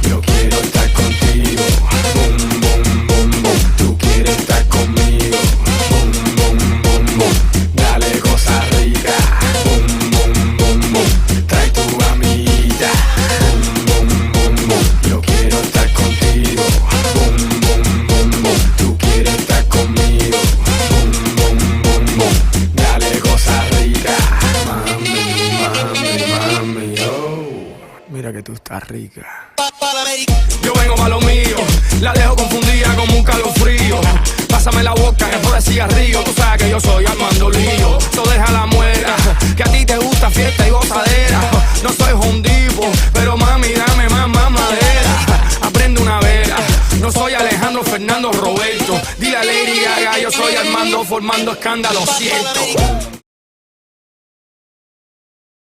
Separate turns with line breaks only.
Yo quiero estar contigo. Boom, boom, boom, boom. Tú quieres estar conmigo. Boom, boom, boom, boom. Dale cosa rica. Boom, boom, boom, boom. Trae tu amiguita. Boom, boom, boom, boom. Yo quiero estar contigo. Boom, boom, boom, boom. Tú quieres estar conmigo. Boom, boom, boom, boom. Dale cosa rica. Mami, oh. Mira que tú estás rica.
Yo vengo pa' lo mío, la dejo confundida como un calofrío. Pásame la boca, que por el cigarrillo. Tú sabes que yo soy Armando Lío. So deja la muela, que a ti te gusta fiesta y gozadera. No soy hondipo, pero mami dame más madera. Aprende una vela, no soy Alejandro Fernando Roberto. Dile a Lady Gaga, yo soy Armando formando escándalo, siento.